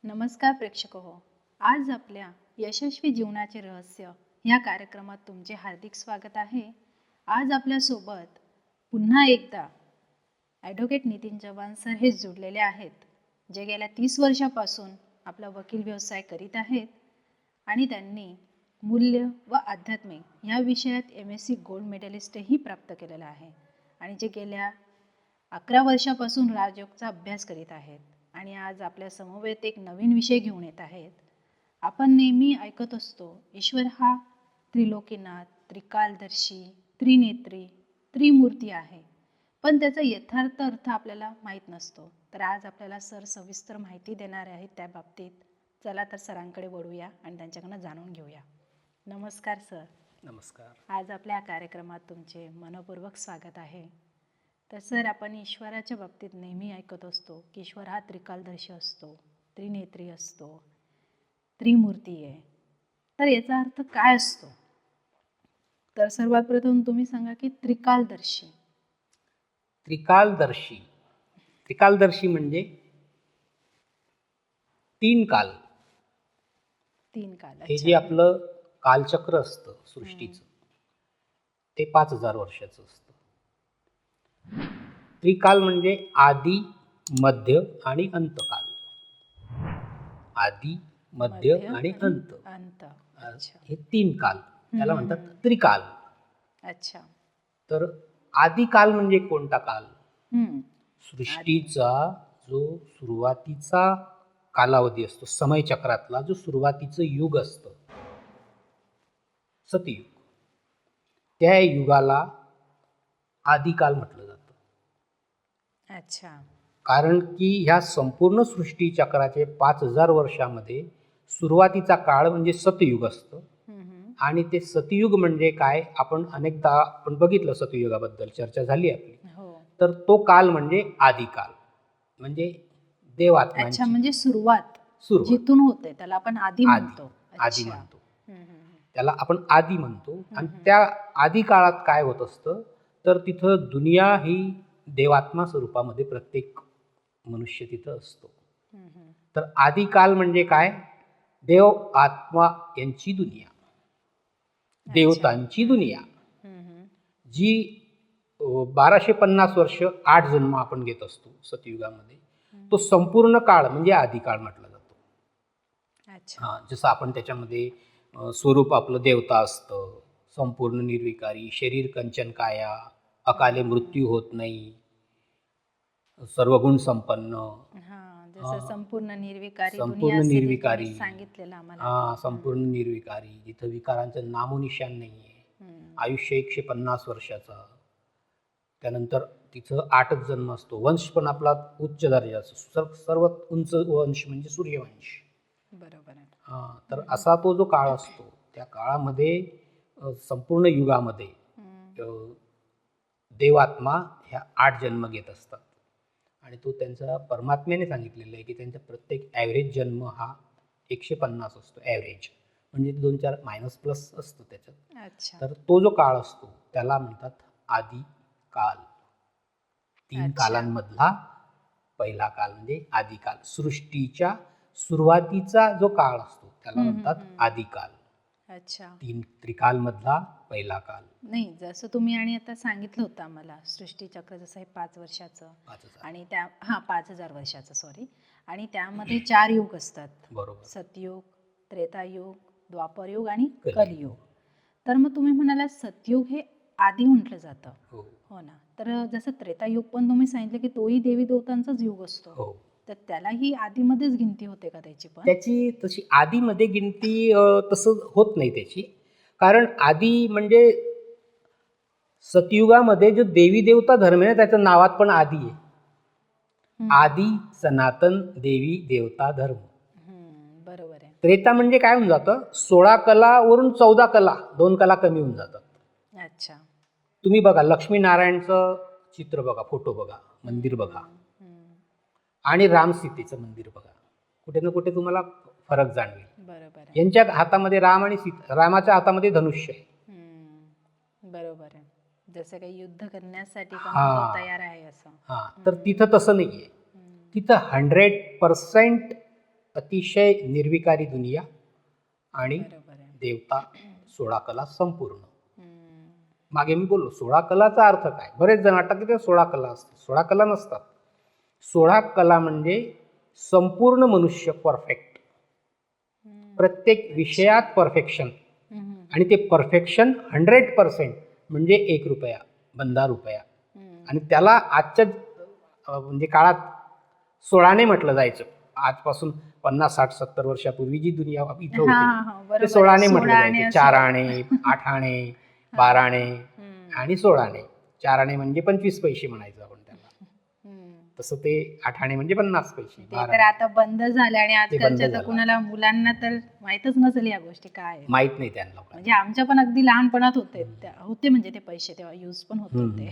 नमस्कार प्रेक्षक हो. आज आपल्या यशस्वी जीवनाचे रहस्य या कार्यक्रमात तुमचे हार्दिक स्वागत आहे. आज आपल्यासोबत पुन्हा एकदा ॲडव्होकेट नितीन चव्हाण सर हे जुडलेले आहेत, जे गेल्या 30 वर्षापासून आपला वकील व्यवसाय करीत आहेत आणि त्यांनी मूल्य व आध्यात्मिक या विषयात MSc गोल्ड मेडलिस्टही प्राप्त केलेला आहे आणि जे गेल्या 11 वर्षापासून राजयोगचा अभ्यास करीत आहेत आणि आज आपल्या समवेत एक नवीन विषय घेऊन येत आहेत. आपण नेहमी ऐकत असतो ईश्वर हा त्रिलोकीनाथ, त्रिकालदर्शी, त्रिनेत्री, त्रिमूर्ती आहे, पण त्याचा यथार्थ अर्थ आपल्याला माहीत नसतो. तर आज आपल्याला सर सविस्तर माहिती देणार आहेत त्या बाबतीत. चला तर सरांकडे वळूया आणि त्यांच्याकडनं जाणून घेऊया. नमस्कार सर. नमस्कार. आज आपल्या कार्यक्रमात तुमचे मनपूर्वक स्वागत आहे. तर सर, आपण ईश्वराच्या बाबतीत नेहमी ऐकत असतो की ईश्वर हा त्रिकालदर्शी असतो, त्रिनेत्री असतो, त्रिमूर्ती आहे. तर याचा अर्थ काय असतो? तर सर्वात प्रथम तुम्ही सांगा की त्रिकालदर्शी. त्रिकालदर्शी म्हणजे तीन काल. हे जे आपलं कालचक्र असतं सृष्टीचं, ते 5000 वर्षाचं असतं. त्रिकाल म्हणजे आदी, मध्य आणि अंतकाल. आदी, मध्य आणि अंत. हे तीन काल त्याला म्हणतात त्रिकाल. अच्छा. तर आदी काल म्हणजे कोणता काल? सृष्टीचा जो सुरुवातीचा कालावधी असतो, समय चक्रातला जो सुरुवातीचं युग असतं, सतयुग, त्या युगाला आदिकाल म्हटलं जातं. अच्छा. कारण की ह्या संपूर्ण सृष्टी चक्राचे 5000 वर्षामध्ये सुरुवातीचा काळ म्हणजे सतयुग असतं. आणि ते सतयुग म्हणजे काय, आपण अनेकदा आपण बघितलं, सतयुगाबद्दल चर्चा झाली आपली. तर तो काल म्हणजे आदिकाल, म्हणजे देवात्म्यांची. अच्छा, म्हणजे सुरुवात जिथून होते त्याला आपण आदी म्हणतो. त्याला आपण आदी म्हणतो. आणि त्या आदी काळात काय होत असतं, तर तिथं दुनिया ही देवात्मा स्वरूपामध्ये प्रत्येक मनुष्य तिथं असतो. तर आदिकाल म्हणजे काय, देव आत्मा यांची दुनिया, देवतांची दुनिया, जी 1250 वर्ष 8 जन्म आपण घेत असतो सतयुगामध्ये, तो संपूर्ण काळ म्हणजे आदिकाळ म्हटला जातो. जसं आपण त्याच्यामध्ये स्वरूप आपलं देवता असतं, संपूर्ण निर्विकारी, शरीर कंचन काया, अकाले मृत्यू होत नाही, सर्वगुण संपन्न, संपूर्ण निर्विकारी, संपूर्ण निर्विकारी, जिथं विकारांचं नामोनिशान नाहीये, आयुष्य 150 वर्षाचा. त्यानंतर तिथं 8च जन्म असतो. वंश पण आपला उच्च दर्जाचा, सर्वात उंच वंश म्हणजे सूर्यवंश. बरोबर आहे. तर असा तो जो काळ असतो, त्या काळामध्ये संपूर्ण युगामध्ये देवात्मा ह्या 8 जन्म घेत असतात. आणि तो त्यांचा परमात्म्याने सांगितलेलं आहे की त्यांचा प्रत्येक ॲव्हरेज जन्म हा 150 असतो. ॲव्हरेज म्हणजे 2-4 मायनस प्लस असतो त्याच्यात. तर तो जो काळ असतो त्याला म्हणतात आदी काल. 3 कालांमधला पहिला काल म्हणजे आदिकाल. सृष्टीच्या सुरुवातीचा जो काळ असतो त्याला म्हणतात आदिकाल. 3 त्रिकाल मधला पहिला काल. नाही, जसं तुम्ही आणि आता सांगितलं होतं आम्हाला, सृष्टीचक्र जसं हे 5 वर्षाचं आणि 5000 वर्षाचं, सॉरी, आणि त्यामध्ये 4 युग असतात. बरोबर. सतयुग, त्रेतायुग, द्वापरयुग आणि कलियुग. तर मग तुम्ही म्हणाला सतयुग हे आधी म्हटलं जातं. हो ना. तर जसं त्रेतायुग पण तुम्ही सांगितलं की तोही देवी देवतांचाच युग असतो. तर त्यालाही आधीमध्येच गिनती होते का त्याची? पण त्याची तशी आधीमध्ये गिनती तसं होत नाही त्याची. कारण आधी म्हणजे सतयुगामध्ये जो देवी देवता धर्म आहे त्याच्या नावात पण आदी आहे. आदी सनातन देवी देवता धर्म. बरोबर आहे. त्रेता म्हणजे काय होऊन जातं, 16 कलावरून 14 कला, 2 कला कमी होऊन जातात. अच्छा. तुम्ही बघा, लक्ष्मीनारायणचं चित्र बघा, फोटो बघा, मंदिर बघा, आणि रामसीतेचं मंदिर बघा, कुठे ना कुठे तुम्हाला फरक जाणवेल. बरोबर. यांच्या हातामध्ये राम आणि रामाच्या हातामध्ये धनुष्य आहे. बरोबर आहे. जसं काही युद्ध करण्यासाठी तयार आहे असं. तर तिथं तसं नाहीये. तिथं 100% अतिशय निर्विकारी दुनिया आणि बरोबर आहे. देवता 16 कला संपूर्ण. हम्म. मागे मी बोललो 16 कलाचा अर्थ काय. बरेच जण वाटतात की ते 16 कला असतात. 16 कला नसतात. 16 कला म्हणजे संपूर्ण मनुष्य परफेक्ट, हम्म. प्रत्येक विषयात परफेक्शन, हम्म. आणि ते परफेक्शन 100% म्हणजे 1 रुपया, बंधा रुपया. हम्म. आणि त्याला आजच्या म्हणजे काळात 16ने म्हटलं जायचं. आजपासून 50, 60, 70 वर्षापूर्वी जी दुनिया इथं हा, होती हा, हा, ते बरोबर आहे. 16ने म्हटलं 16 आणे जायचं. असं. 4 आणे, 8 आणे, 12 आणे हम्म. आणि 16 आणे. 4 आणे म्हणजे 25 पैसे म्हणायचं आपण त्याला. हम्म. तसं ते 8 आणे म्हणजे 50 पैसे. ते 12 तर आता बंद झाले आणि बंद आजकालच्या तर झालं. कुणाला मुलांना तर माहीतच नसेल या गोष्टी काय आहेत. माहित नाही त्यांना लोकांना. म्हणजे आमच्या पण अगदी लहानपणात होते म्हणजे ते पैसे तेव्हा यूज पण होत होते.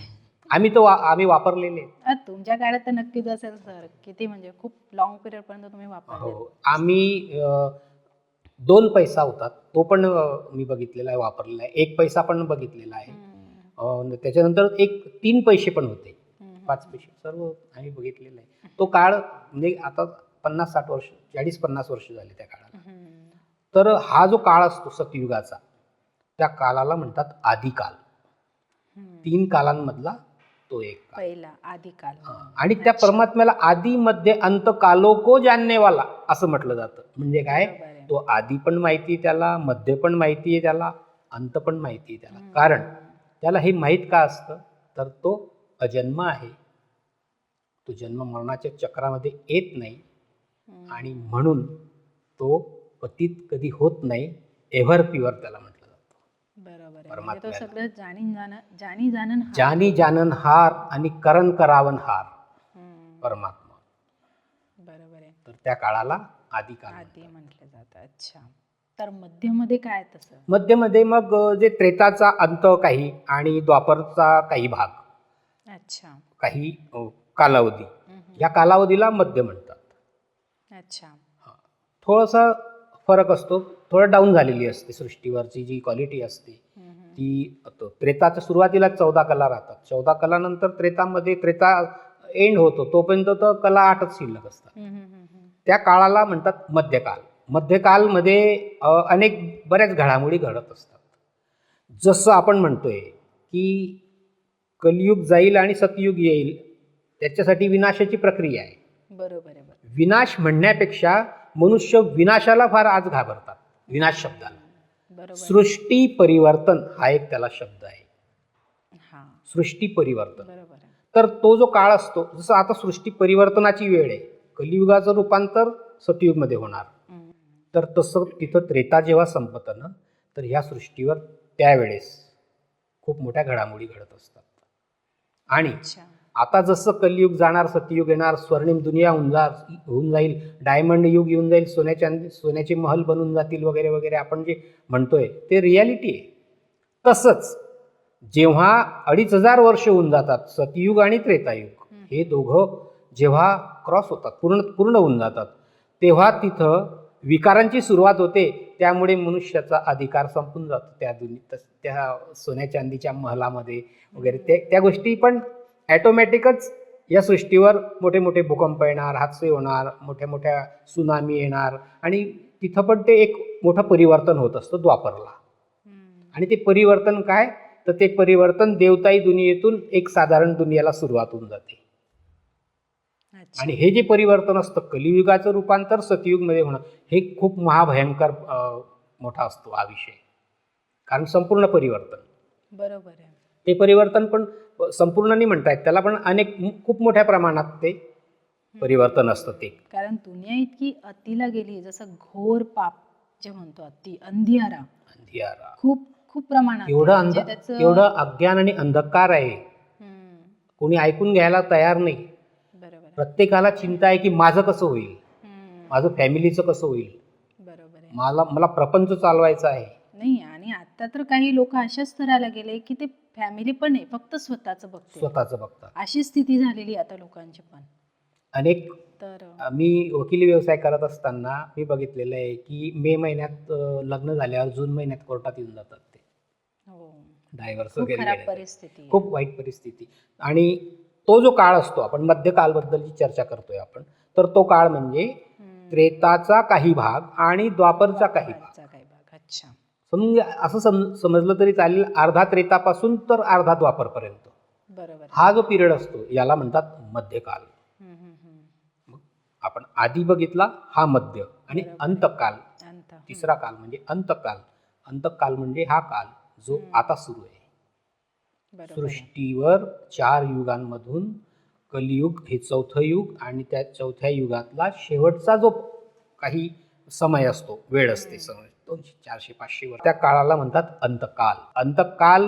आम्ही वापरलेले आहेत. तुमच्या काळात तर नक्कीच असेल सर. किती म्हणजे खूप लॉंग पिरियड पर्यंत तुम्ही वापरले. हो, आम्ही 2 पैसा होता तो पण मी बघितलेला आहे, वापरलेला आहे. 1 पैसा पण बघितलेला आहे. त्याच्यानंतर 3 पैसे पण होते, 5 पैसे, सर्व आम्ही बघितलेलं आहे. तो काळ म्हणजे आता 50-60 वर्ष, 40-50 वर्ष झाले त्या काळाला. तर हा जो काळ असतो सतयुगाचा, त्या काळाला म्हणतात आदिकाल. 3 कालांमधला तो एक काळ. पहिला आदिकाल. आणि त्या परमात्म्याला आदी मध्ये अंत कालो को जाननेवाला असं म्हटलं जातं. म्हणजे काय, बरोबर आहे. तो आदी पण माहिती आहे त्याला, मध्य पण माहिती आहे त्याला, अंत पण माहिती आहे त्याला. कारण त्याला हे माहीत का असतं, तर तो अजन्म आहे. तो जन्म मरणाच्या चक्रामध्ये येत नाही आणि म्हणून तो पतित कधी होत नाही. एव्हर प्युअर त्याला म्हटलं जातं. बरोबर आहे. म्हणजे तो परमात्म्याला. सगळं जाणी जानन जानी जानन हार आणि करण करावन हार परमात्मा. बरोबर आहे. तर त्या काळाला आदिकाल आदी म्हटलं जातं. अच्छा. तर मध्यमध्ये काय तसं? मध्यमध्ये मग जे त्रेताचा अंत काही आणि द्वापरचा काही भाग, अच्छा. काही कालावधी, या कालावधीला मध्य म्हणतात. अच्छा. थोडासा फरक असतो, थोडं डाऊन झालेली असते सृष्टीवरची जी क्वालिटी असते ती. त्रेताच्या सुरुवातीला 14 कला राहतात. 14 कलानंतर त्रेतामध्ये त्रेता एंड होतो तोपर्यंत तर कला 8च शिल्लक असतात. त्या काळाला म्हणतात मध्यकाल. मध्यकालमध्ये अनेक बऱ्याच घडामोडी घडत असतात. जसं आपण म्हणतोय की कलियुग जाईल आणि सतयुग येईल, त्याच्यासाठी विनाशाची प्रक्रिया आहे. बरोबर आहे. विनाश म्हणण्यापेक्षा मनुष्य विनाशाला फार आज घाबरतात, विनाश शब्दाला. बरोबर. सृष्टी परिवर्तन हा एक त्याला शब्द आहे. हा, सृष्टी परिवर्तन. बरोबर आहे. तर तो जो काळ असतो, जसं आता सृष्टी परिवर्तनाची वेळ आहे, कलियुगाचं रूपांतर सतयुगमध्ये होणार, तर तसं तिथं त्रेता जेव्हा संपतं ना, तर ह्या सृष्टीवर त्यावेळेस खूप मोठ्या घडामोडी घडत असतात. आणि आता जसं कलियुग जाणार, सतयुग येणार, स्वर्णिम दुनिया होऊन जाईल, डायमंड युग येऊन जाईल, सोन्याचे महल बनून जातील वगैरे वगैरे, आपण जे म्हणतोय ते रियालिटी आहे. तसंच जेव्हा 2500 वर्ष होऊन जातात, सतयुग आणि त्रेतायुग हे दोघं जेव्हा क्रॉस होतात, पूर्ण होऊन जातात, तेव्हा तिथं विकारांची सुरुवात होते. त्यामुळे मनुष्याचा अधिकार संपून जातो त्या सोन्या चांदीच्या महलामध्ये वगैरे. त्या गोष्टी पण ॲटोमॅटिकच या सृष्टीवर मोठे मोठे भूकंप येणार, हादसे होणार, मोठ्या मोठ्या सुनामी येणार, आणि तिथं पण ते एक मोठं परिवर्तन होत असतं द्वापरला. आणि ते परिवर्तन काय, तर ते परिवर्तन देवताई दुनियेतून एक साधारण दुनियेला सुरुवात होऊन जाते. आणि हे जे परिवर्तन असतं, कलियुगाचं रूपांतर सतयुगमध्ये होणं, हे खूप महाभयंकर मोठा असतो हा विषय. कारण संपूर्ण परिवर्तन. बरोबर आहे. ते परिवर्तन पण संपूर्ण नाही म्हणतायत त्याला, पण खूप मोठ्या प्रमाणात ते परिवर्तन असतं ते. कारण दुनिया इतकी अतिला गेली, जसं घोर पाप जे म्हणतो, अति अंधियारा खूप खूप प्रमाणात, एवढं अज्ञान आणि अंधकार आहे, कोणी ऐकून घ्यायला तयार नाही. बरोबर. प्रत्येकाला चिंता आहे की माझं कसं होईल, माझं फॅमिलीचं कसं होईल. बरोबर आहे. मला प्रपंच चालवायचा आहे. नाही, आणि आता तर काही लोक अशाच स्तराला गेले की ते फॅमिली पण नाही, फक्त स्वतःचं बघतात. अशी स्थिती झालेली आता लोकांची पण. अनेक तर मी वकिली व्यवसाय करत असताना मी बघितलेलं आहे की मे महिन्यात लग्न झाल्यावर जून महिन्यात कोर्टात येऊन जातात ते. डायव्हर्स वगैरे. परिस्थिती, खूप वाईट परिस्थिती. आणि तो जो काळ असतो, आपण मध्यकालबद्दलची चर्चा करतोय आपण, तर तो काळ म्हणजे त्रेताचा काही भाग आणि द्वापरचा काही भाग. द्वापरचा काही भाग. अच्छा. समजा असं समजलं तरी चालेल, अर्धा त्रेतापासून तर अर्धा द्वापरपर्यंत बरोबर. हा जो पिरियड असतो याला म्हणतात मध्यकाल. हम्म, हम्म, हम्म. मग आपण आधी बघितला हा मध्य, आणि बरोबर. अंतकाल अंत. तिसरा काल म्हणजे अंतकाल. अंतकाल म्हणजे हा काल जो आता सुरू आहे. बरोबर. सृष्टीवर 4 युगांमधून कलियुग हे चौथं युग, आणि त्या चौथ्या युगातला शेवटचा जो काही समय असतो, वेळ असते, समय 200-400-500 वर्ष, त्या काळाला म्हणतात अंतकाल. अंतकाल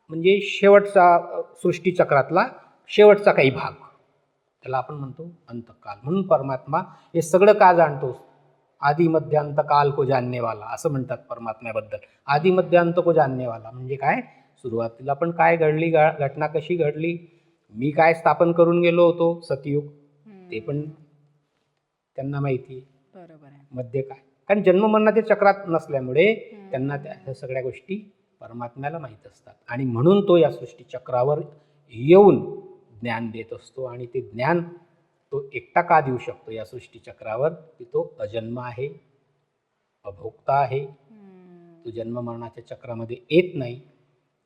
म्हणजे शेवटचा सृष्टीचक्रातला शेवटचा काही भाग, त्याला आपण म्हणतो अंतकाल. म्हणून परमात्मा हे सगळं का जाणतो? आदि मध्य अंत काल को जानने वाला असं म्हणतात परमात्म्याबद्दल. आदि मध्य अंत को जानने वाला म्हणजे काय? सुरुवातीला पण काय घडली, घटना कशी घडली, मी काय स्थापन करून गेलो होतो सतयुग, ते पण त्यांना माहिती आहे. बरोबर आहे. मध्ये काय, कारण जन्ममरणाच्या चक्रात नसल्यामुळे त्यांना त्या सगळ्या गोष्टी परमात्म्याला माहीत असतात, आणि म्हणून तो या सृष्टी चक्रावर येऊन ज्ञान देत असतो. आणि ते ज्ञान तो एकटा का देऊ शकतो या सृष्टी चक्रावर? की तो अजन्म आहे, अभोक्ता आहे, तो जन्म मरणाच्या चक्रामध्ये येत नाही,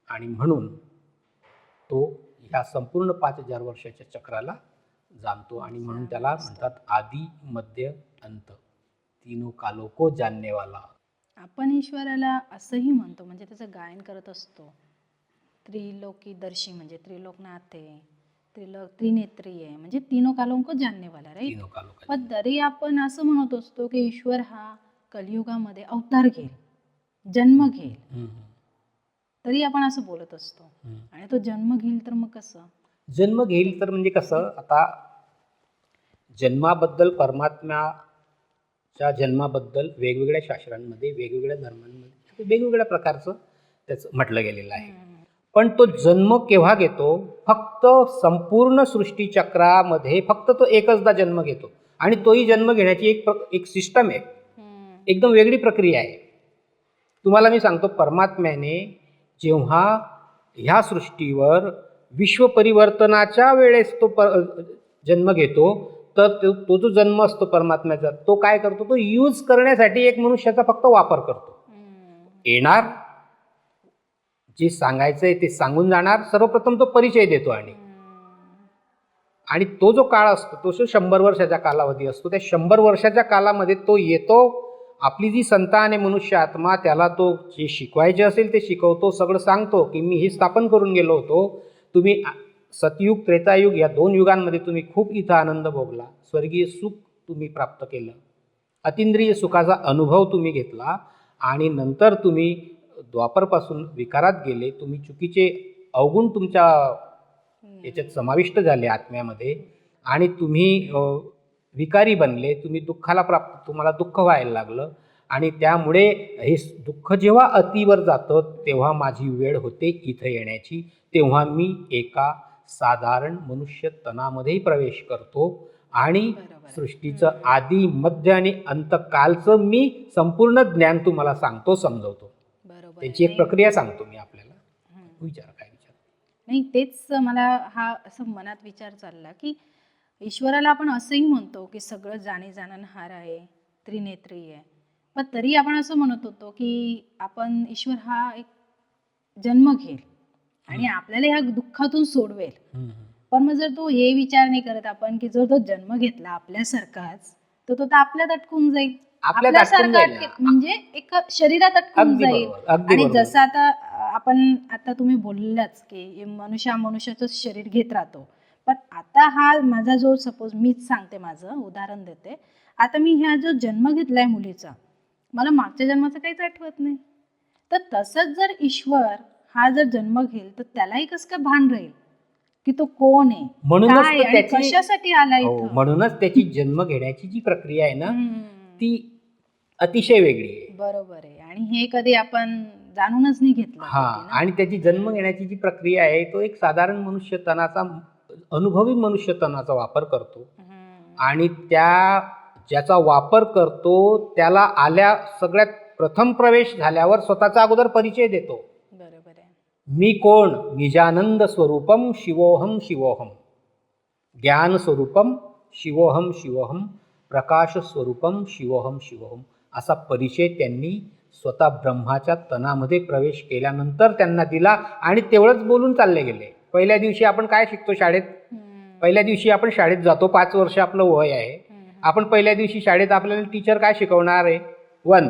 आणि म्हणून तो ह्या संपूर्ण 5000 वर्षाच्या चक्राला जाणतो. आणि म्हणून त्याला म्हणतात आदि मध्य अंत, तीनों कालों को जानने वाला. आपण ईश्वराला असंही म्हणतो, म्हणजे त्याचं गायन करत असतो, त्रिलोकीदर्शी म्हणजे त्रिलोकनाथ आहे, त्रिनेत्री आहे, म्हणजे तीनों कालों को जानने वाला, राईट. तीनों कालों का पण तरी आपण असं म्हणत असतो की ईश्वर हा कलियुगामध्ये अवतार घेईल, जन्म घेईल, तरी आपण असं बोलत असतो. आणि तो जन्म घेईल तर मग कसं जन्म घेईल? तर म्हणजे कसं, आता जन्माबद्दल, परमात्म्याच्या जन्माबद्दल वेगवेगळ्या शास्त्रांमध्ये, वेगवेगळ्या धर्मांमध्ये वेगवेगळ्या प्रकारचं त्याचं म्हटलं गेलेलं आहे. पण तो जन्म केव्हा घेतो? फक्त संपूर्ण सृष्टीचक्रामध्ये फक्त तो एकचदा जन्म घेतो, आणि तोही जन्म घेण्याची एक सिस्टम आहे, एकदम वेगळी प्रक्रिया आहे. तुम्हाला मी सांगतो, परमात्म्याने जेव्हा ह्या सृष्टीवर विश्व परिवर्तनाच्या वेळेस तो जन्म घेतो, तर तो जो जन्म असतो परमात्म्याचा, तो काय करतो? तो यूज करण्यासाठी एक मनुष्याचा फक्त वापर करतो. येणार, जे सांगायचंय ते सांगून जाणार, सर्वप्रथम तो परिचय देतो, आणि तो जो काळ असतो तो 100 वर्षाचा कालावधी असतो. त्या 100 वर्षाच्या कालामध्ये तो येतो, आपली जी संतान आहे मनुष्य आत्मा, त्याला तो जे शिकवायचे असेल ते शिकवतो, सगळं सांगतो की मी हे स्थापन करून गेलो होतो, तुम्ही सतयुग त्रेतायुग या 2 युगांमध्ये तुम्ही खूप इथं आनंद भोगला, स्वर्गीय सुख तुम्ही प्राप्त केलं, अतिंद्रिय सुखाचा अनुभव तुम्ही घेतला, आणि नंतर तुम्ही द्वापरपासून विकारात गेले, तुम्ही चुकीचे अवगुण तुमच्या याच्यात समाविष्ट झाले आत्म्यामध्ये, आणि तुम्ही विकारी बनले, तुम्ही तुम्हाला दुःख व्हायला लागलं, आणि त्यामुळे हे दुःख जेव्हा अतिवर जातं तेव्हा माझी वेळ होते इथं येण्याची, तेव्हा मी एका साधारण मनुष्य तनामध्येही प्रवेश करतो, आणि सृष्टीचं आदि मध्य आणि अंतकालचं मी संपूर्ण ज्ञान तुम्हाला सांगतो, समजवतो. त्याची एक प्रक्रिया सांगतो मी आपल्याला. विचार काय विचार नाही, तेच मला हा असं मनात विचार चालला की ईश्वराला आपण असंही म्हणतो की सगळं जाणणारा आहे, त्रिनेत्री आहे, पण तरी आपण असं म्हणत होतो की आपण ईश्वर हा एक जन्म घेईल आणि आपल्याला ह्या दुःखातून सोडवेल. पण मग जर तो हे विचार नाही करत आपण की जर तो जन्म घेतला आपल्यासारखाच, तर तो तर आपल्यात अटकून जाईल, आपल्यासारखा म्हणजे एक शरीरात अटकून जाईल. आणि जसं आता तुम्ही बोललाच की मनुष्याचं शरीर घेत राहतो, पण आता हा माझा जो, सपोज मीच सांगते, माझं उदाहरण देते, आता मी ह्या जो जन्म घेतलाय मुलीचा, मला मागच्या जन्माचं काहीच आठवत नाही, तर तसंच जर ईश्वर हा जर जन्म घेईल तर त्यालाही कसं काय भान राहील की तो कोण आहे, काय आणि कशासाठी आला इथं. म्हणूनच त्याची जन्म घेण्याची जी प्रक्रिया आहे ना, ती अतिशय वेगळी आहे. बरोबर आहे, आणि हे कधी आपण जाणूनच नाही घेतलं. आणि त्याची जन्म घेण्याची जी प्रक्रिया आहे, तो एक साधारण मनुष्यतनाचा, अनुभवी मनुष्यतनाचा वापर करतो, आणि ज्याचा वापर करतो त्याला सगळ्यात प्रथम प्रवेश झाल्यावर स्वतःचा अगोदर परिचय देतो. बरोबर आहे. मी कोण? निजानंद स्वरूपम शिवोहम शिवोहम, ज्ञान स्वरूपम शिवोहम शिवोहम, प्रकाश स्वरूपम शिवोहम शिवोहम असा परिचय त्यांनी स्वतः ब्रह्माच्या तनामध्ये प्रवेश केल्यानंतर त्यांना दिला आणि तेवढंच बोलून चालले गेले. पहिल्या दिवशी आपण काय शिकतो शाळेत? पहिल्या दिवशी आपण शाळेत जातो, 5 वर्ष आपलं वय आहे. आपण पहिल्या दिवशी शाळेत आपल्याला टीचर काय शिकवणार आहे? 1.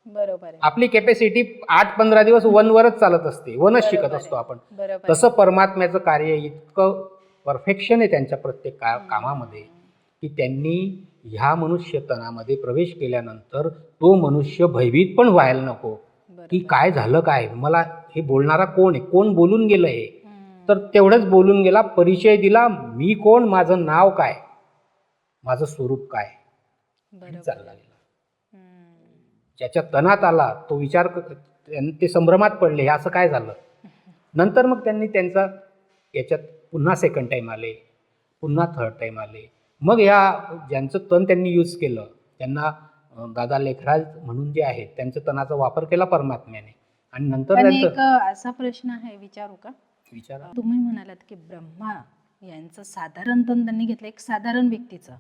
बरोबर आहे. आपली कॅपॅसिटी 8-15 दिवस 1 वरच चालत असते, 1च शिकत असतो आपण. बरोबर. तसं परमात्म्याचं कार्य इतकं परफेक्शन आहे त्यांच्या प्रत्येक कामामध्ये की त्यांनी ह्या मनुष्य तनामध्ये प्रवेश केल्यानंतर तो मनुष्य भयभीत पण व्हायला नको की काय झालं, काय मला हे बोलणारा कोण आहे, कोण बोलून गेलं हे. तर तेवढंच बोलून गेला, परिचय दिला, मी कोण, माझं नाव काय, माझं स्वरूप काय, चालला गेला. ज्याच्या तनात आला तो विचार ते संभ्रमात पडले, हे असं काय झालं. नंतर मग त्यांनी त्यांचा याच्यात पुन्हा सेकंड टाईम आले, पुन्हा थर्ड टाईम आले. मग या ज्यांचं तण त्यांनी यूज केलं त्यांना दादा लेखराज म्हणून जे आहेत त्यांच्या तणाचा वापर केला परमात्म्याने. आणि नंतर एक असा प्रश्न आहे, विचारू का? विचारा. तुम्ही म्हणालात की ब्रह्मा यांचं साधारण तण त्यांनी घेतलं, एक साधारण व्यक्तीचं,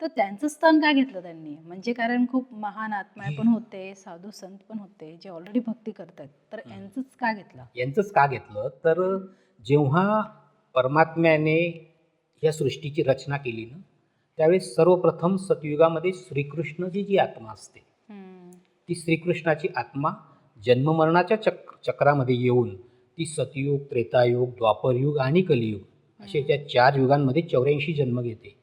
तर त्यांचं स्तन का घेतलं त्यांनी? म्हणजे कारण खूप महान आत्मा पण होते, साधू संत पण होते जे ऑलरेडी भक्ती करतात, तर यांचंच का घेतलं? यांचंच का घेतलं तर जेव्हा परमात्म्याने या सृष्टीची रचना केली ना, त्यावेळेस सर्वप्रथम सतयुगामध्ये श्रीकृष्णची जी आत्मा असते ती श्रीकृष्णाची आत्मा जन्ममरणाच्या चक्रामध्ये येऊन ती सतयुग, त्रेतायुग, द्वापरयुग आणि कलियुग असे त्या 4 युगांमध्ये 84 जन्म घेते.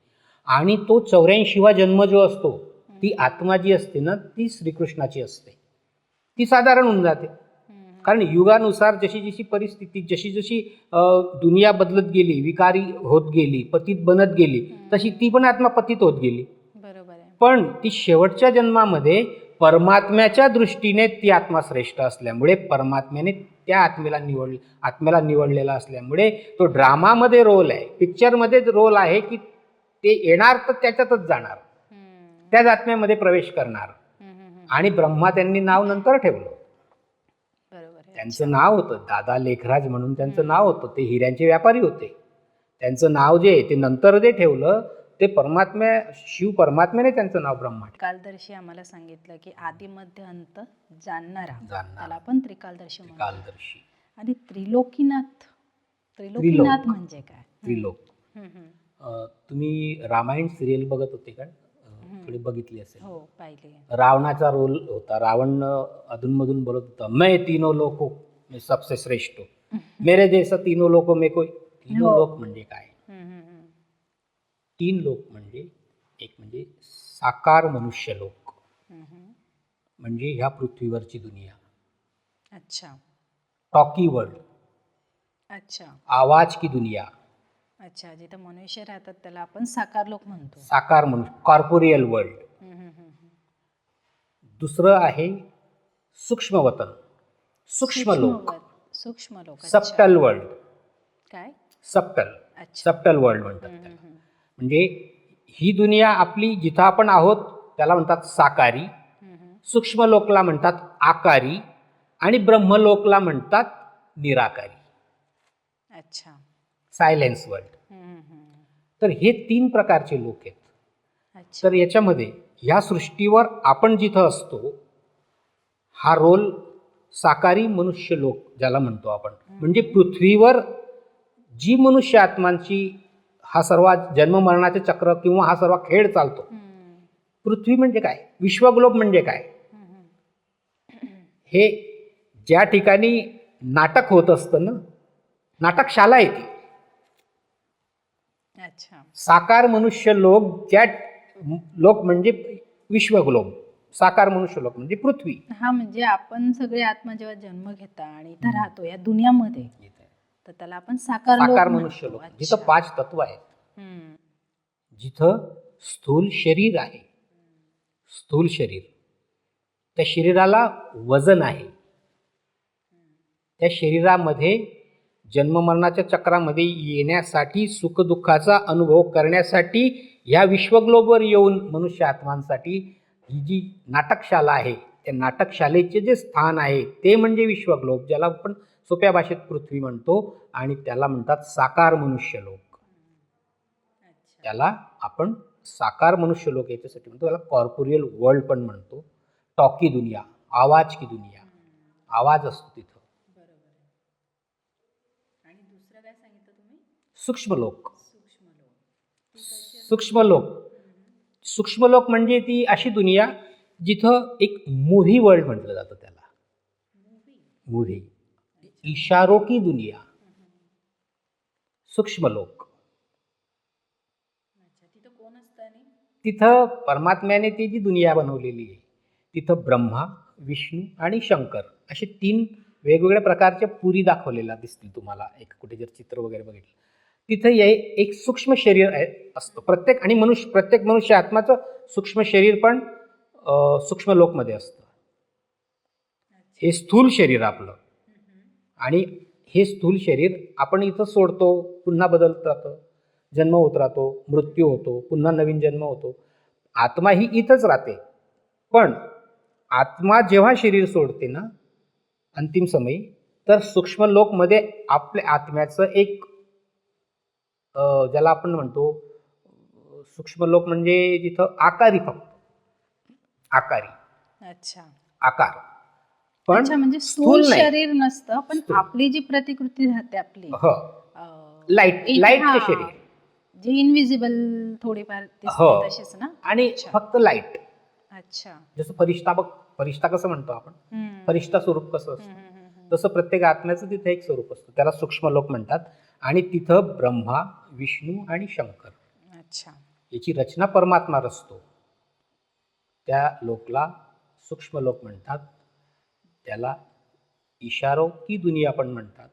आणि तो 84वा जन्म जो असतो ती आत्मा जी असते ना ती श्रीकृष्णाची असते. ती साधारण होऊन जाते, कारण युगानुसार जशी जशी परिस्थिती, जशी जशी दुनिया बदलत गेली, विकारी होत गेली, पतित बनत गेली, तशी ती पण आत्मा पतित होत गेली. बरोबर आहे. पण ती शेवटच्या जन्मामध्ये परमात्म्याच्या दृष्टीने ती आत्मा श्रेष्ठ असल्यामुळे परमात्म्याने त्या आत्म्याला निवडलेला असल्यामुळे तो ड्रामामध्ये रोल आहे, पिक्चरमध्ये रोल आहे की ते येणार तर त्याच्यातच जाणार, त्याच आत्म्यामध्ये प्रवेश करणार. आणि ब्रह्मा त्यांनी नाव नंतर ठेवलं. त्यांचं नाव होतं दादा लेखराज म्हणून त्यांचं नाव होतं. ते हिऱ्यांचे व्यापारी होते. त्यांचं नाव जे ते नंतर जे ठेवलं ते शिव परमात्म्याने त्यांचं नाव ब्रह्मा ठेवलं. त्रिकालदर्शी आम्हाला सांगितलं की आदि मध्य अंत जाणणारा, त्याला आपण त्रिकालदर्शी म्हणतो. आणि त्रिलोकीनाथ म्हणजे काय? त्रिलोक. तुम्ही रामायण सिरियल बघत होते का? थोडी बघितली असेल. हो, पाहिली. रावणाचा रोल होता. रावण अधूनमधून बोलत होता, मैं तीनों लोकों में सबसे श्रेष्ठ हूं, मेरे जैसा तीनों लोकों में कोई. तीनों लोक म्हणजे काय? 3 लोक म्हणजे एक म्हणजे साकार मनुष्य लोक, म्हणजे ह्या पृथ्वीवरची दुनिया. अच्छा. Talkie world. अच्छा. आवाज की दुनिया. अच्छा, जिथे मनुष्य राहतात त्याला आपण साकार लोक म्हणतो. साकार मनुष्य, कॉर्पोरियल वर्ल्ड. दुसरं आहे सूक्ष्मवतन, सूक्ष्म लोक, सबटल वर्ल्ड. काय? सबटल वर्ल्ड म्हणतात त्याला. म्हणजे ही दुनिया आपली जिथं आपण आहोत त्याला म्हणतात साकारी, सूक्ष्म लोकला म्हणतात आकारी आणि ब्रह्मलोकला म्हणतात निराकारी. अच्छा. Silence world. तर हे 3 प्रकारचे लोक आहेत. तर याच्यामध्ये ह्या सृष्टीवर आपण जिथं असतो हा रोल साकारी मनुष्य लोक ज्याला म्हणतो आपण, म्हणजे पृथ्वीवर जी मनुष्य आत्मांची हा सर्व जन्म मरणाचे चक्र किंवा हा सर्व खेळ चालतो. पृथ्वी म्हणजे काय, विश्वग्लोब म्हणजे काय, हे ज्या ठिकाणी नाटक होत असतं ना, नाटकशाला आहे ती. अच्छा. साकार मनुष्य लोक लोक म्हणजे विश्वग्लोब, साकार मनुष्य लोक म्हणजे पृथ्वी. हा, म्हणजे आपण सगळे आत्मा जेव्हा जन्म घेता आणि इथं राहतो या दुनियामध्ये, तर त्याला आपण साकार मनुष्य लोक. जिथं 5 तत्व आहेत, जिथं स्थूल शरीर आहे, स्थूल शरीर, त्या शरीराला वजन आहे, त्या शरीरामध्ये जन्ममरणाच्या चक्रामध्ये येण्यासाठी, सुखदुःखाचा अनुभव करण्यासाठी या विश्वग्लोबवर येऊन मनुष्य आत्मांसाठी ही जी नाटकशाला आहे त्या नाटकशालेचे जे स्थान आहे ते म्हणजे विश्वग्लोब, ज्याला आपण सोप्या भाषेत पृथ्वी म्हणतो. आणि त्याला म्हणतात साकार मनुष्य लोक. त्याला आपण साकार मनुष्य लोक याच्यासाठी म्हणतो, त्याला कॉर्पोरियल वर्ल्ड पण म्हणतो. टॉकी दुनिया, आवाज की दुनिया, आवाज असतो तिथं. बरोबर आहे. आणि दुसरं काय सांगितलं तुम्ही? सूक्ष्मलोक. सूक्ष्मलोक. ती कशी असते? सूक्ष्मलोक, सूक्ष्मलोक म्हणजे ती अशी दुनिया जिथं एक मूव्ही वर्ल्ड म्हटलं जातं त्याला. मूव्ही, इशारों की दुनिया, सूक्ष्मलोक. अच्छा, तिथं कोण असतं? आणि तिथं परमात्म्याने ती जी दुनिया बनवलेली आहे, तिथं ब्रह्मा, विष्णू आणि शंकर असे 3 वेगवेगळ्या प्रकारच्या पुरी दाखवलेल्या दिसतील तुम्हाला. एक कुठे जर चित्र वगैरे बघितलं, तिथं एक सूक्ष्म शरीर असतं प्रत्येक, आणि प्रत्येक मनुष्य आत्माचं सूक्ष्म शरीर पण सूक्ष्म लोकमध्ये असतं. हे स्थूल शरीर आपलं, आणि हे स्थूल शरीर आपण इथं सोडतो, पुन्हा बदलत राहतं, जन्म होत राहतो, मृत्यू होतो, पुन्हा नवीन जन्म होतो. आत्मा ही इथंच राहते. पण आत्मा जेव्हा शरीर सोडते ना अंतिम समयी, तर सूक्ष्म लोकमध्ये आपल्या आत्म्याचं एक ज्याला आपण म्हणतो सूक्ष्म लोक म्हणजे जिथं आकारी, फक्त आकारी अच्छा. आकार, पण अच्छा, म्हणजे स्थूल नाही. शरीर नसतं, पण स्थूल. आपली जी प्रतिकृती राहते आपली, हो, लाईटचं शरीर. जी इनविजिबल थोडीफार हो, दिसते तशीच ना? आणि अच्छा. फक्त लाईट. अच्छा. जसं फरिश्ता कसं म्हणतो आपण, हम्म. फरिश्ता स्वरूप कसं हम्म, असतं, हम्म, हम्म, हम्म. तसं प्रत्येक आत्म्याचं तिथे एक स्वरूप असतं. त्याला सूक्ष्मलोक म्हणतात. आणि तिथं ब्रह्मा, विष्णू आणि शंकर अच्छा. याची रचना परमात्मा रचतो. त्या लोकला सूक्ष्मलोक म्हणतात. त्याला इशारो की दुनिया पण म्हणतात,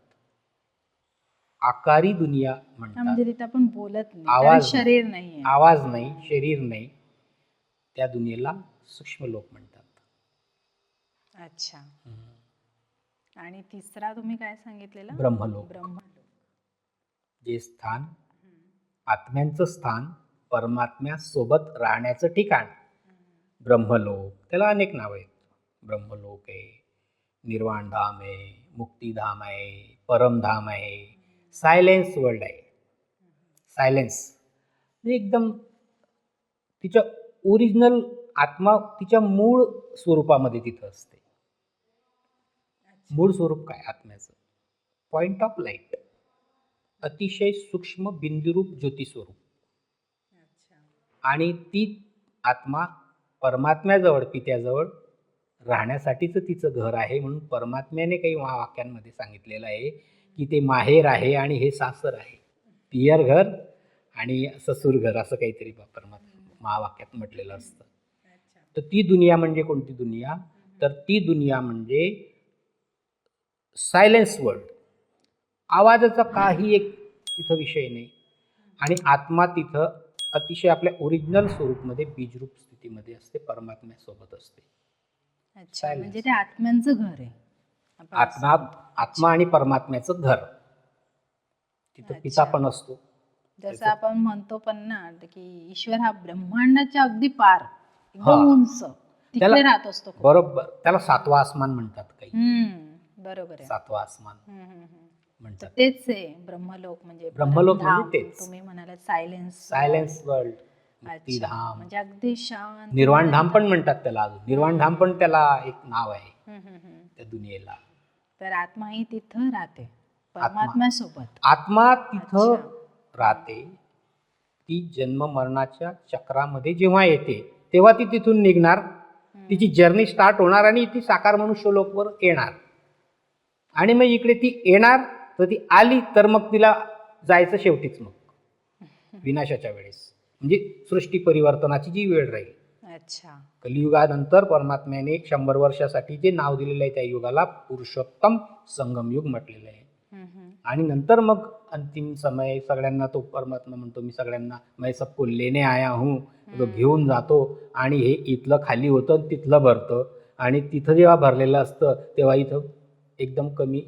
आकारी दुनिया हा, म्हणतात. म्हणजे तिथे आपण बोलत नाही, कारण आवाज शरीर नाहीये. आवाज नाही, शरीर नाही, त्या दुनियेला सूक्ष्मलोक म्हणतात. अच्छा. आणि तिसरा तुम्ही काय सांगितलेला? ब्रह्मलोक. ब्रह्मलोक. जे स्थान, आत्म्यांचं स्थान, परमात्म्यासोबत राहण्याचं ठिकाण, ब्रह्मलोक. त्याला अनेक नाव आहेत. ब्रह्मलोक आहे, निर्वाणधाम आहे, मुक्तिधाम आहे, परमधाम आहे, सायलेन्स वर्ल्ड आहे. सायलेन्स म्हणजे एकदम तिच्या ओरिजिनल आत्मा तिच्या मूळ स्वरूपामध्ये तिथं असते. मूळ स्वरूप काय आत्म्याचं? पॉइंट ऑफ लाईट, अतिशय सूक्ष्म बिंदुरूप ज्योती स्वरूप. आणि ती आत्मा परमात्म्याजवळ, पित्याजवळ राहण्यासाठीच तिचं घर आहे. म्हणून परमात्म्याने काही वाक्यांमध्ये सांगितलेलं आहे की ते माहेर आहे आणि हे सासर आहे. पियर घर आणि ससुर घर असं काहीतरी महावाक्यात म्हटलेलं असतं. तर ती दुनिया म्हणजे कोणती दुनिया? तर ती दुनिया म्हणजे सायलेन्स वर्ल्ड. आवाजाचा काही एक तिथं विषय नाही. आणि आत्मा तिथं अतिशय आपल्या ओरिजिनल स्वरूपमध्ये बीजरूप स्थितीमध्ये असते, परमात्म्यासोबत असते. अच्छा, म्हणजे ते आत्म्यांचं घर आहे. आत्मा आणि परमात्म्याचं घर. तिथं पिता पण असतो. जसं आपण म्हणतो पण ना की ईश्वर हा ब्रह्मांडाच्या अगदी पार, एकदम उंच, तिकडे राहत असतो. बरोबर, त्याला 7वा आसमान म्हणतात काही. बरोबर आहे. 7वा आसमान म्हणतात. तेच आहे ब्रह्मलोक म्हणजे. ब्रह्मलोक म्हणजे तेच. तुम्ही म्हणालात सायलेन्स वर्ल्ड, मुक्तिधाम, म्हणजे अगदी शांत. निर्वाणधाम पण म्हणतात त्याला. अजून निर्वाणधाम पण त्याला एक नाव आहे त्या दुनियेला. तर आत्मा ही तिथं राहते परमात्म्यासोबत. आत्मा तिथं राहते. ती जन्म मरणाच्या चक्रामध्ये जेव्हा येते तेव्हा ती तिथून निघणार, तिची जर्नी स्टार्ट होणार आणि ती साकार मनुष्य लोकवर येणार. आणि मग इकडे ती येणार, तर ती आली तर मग तिला जायचं शेवटीच मग विनाशाच्या वेळेस, म्हणजे सृष्टी परिवर्तनाची जी वेळ राहील. अच्छा. कलियुगानंतर परमात्म्याने 100 वर्षासाठी जे नाव दिलेलं आहे त्या युगाला पुरुषोत्तम संगम युग म्हटलेलं आहे. आणि नंतर मग अंतिम समय सगळ्यांना तो परमात्मा म्हणतो, मी सगळ्यांना मैं सबको लेने आया हूँ, तो घेऊन जातो. आणि हे इथलं खाली होतं, तिथलं भरतं. आणि तिथं जेव्हा भरलेलं असतं तेव्हा इथं एकदम कमी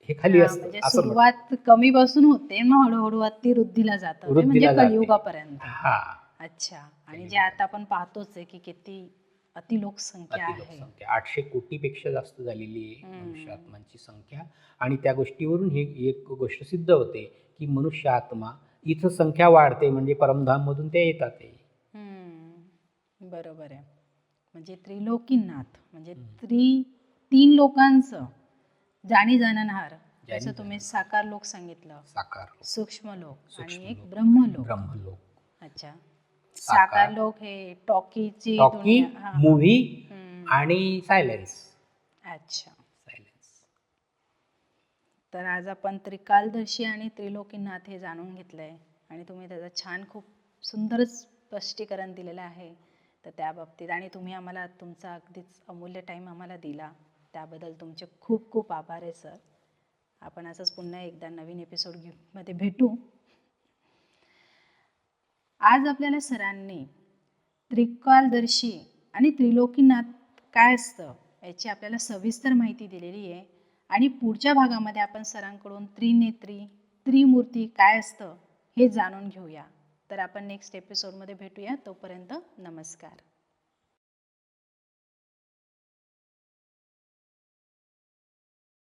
हे खाली असतं. म्हणजे सुरुवात कमी पासून होते, मग हळूहळू अति वृद्धीला जातं, म्हणजे कलियुगापर्यंत. अच्छा. आणि जे आता आपण पाहतोच आहे की किती अति लोकसंख्या आहे. 800 कोटीपेक्षा जास्त झालेली आहे मनुष्य आत्मांची संख्या. आणि त्या गोष्टीवरून ही एक गोष्ट सिद्ध होते की मनुष्य आत्मा इथं संख्या वाढते म्हणजे परमधाममधून ते येतात ते. बरोबर आहे. म्हणजे त्रिलोकीनाथ म्हणजे तीन लोकांचं जाणी जाणनहार, जसं तुम्ही साकार लोक सांगितलं, साकार सूक्ष्म लोक आणि सूक्ष्म एक लोक, ब्रह्मलोक. ब्रह्मलोक. अच्छा. साकार साकार लोक हे टॉकी टॉकी, मूव्ही आणि सायलेन्स. अच्छा. तर आज आपण त्रिकालदर्शी आणि त्रिलोकीनाथ हे जाणून घेतलंय आणि तुम्ही त्याचं छान खूप सुंदरच स्पष्टीकरण दिलेलं आहे. तर त्या बाबतीत आणि तुम्ही आम्हाला तुमचा अगदीच अमूल्य टाईम आम्हाला दिला त्याबद्दल तुमचे खूप खूप आभार आहे सर. आपण असंच पुन्हा एकदा नवीन एपिसोड मध्ये भेटू. आज आपल्याला सरांनी त्रिकालदर्शी आणि त्रिलोकीनाथ काय असतं याची आपल्याला सविस्तर माहिती दिलेली आहे आणि पुढच्या भागामध्ये आपण सरांकडून त्रिनेत्री त्रिमूर्ती काय असतं हे जाणून घेऊया. तर आपण नेक्स्ट एपिसोडमध्ये भेटूया. तोपर्यंत नमस्कार.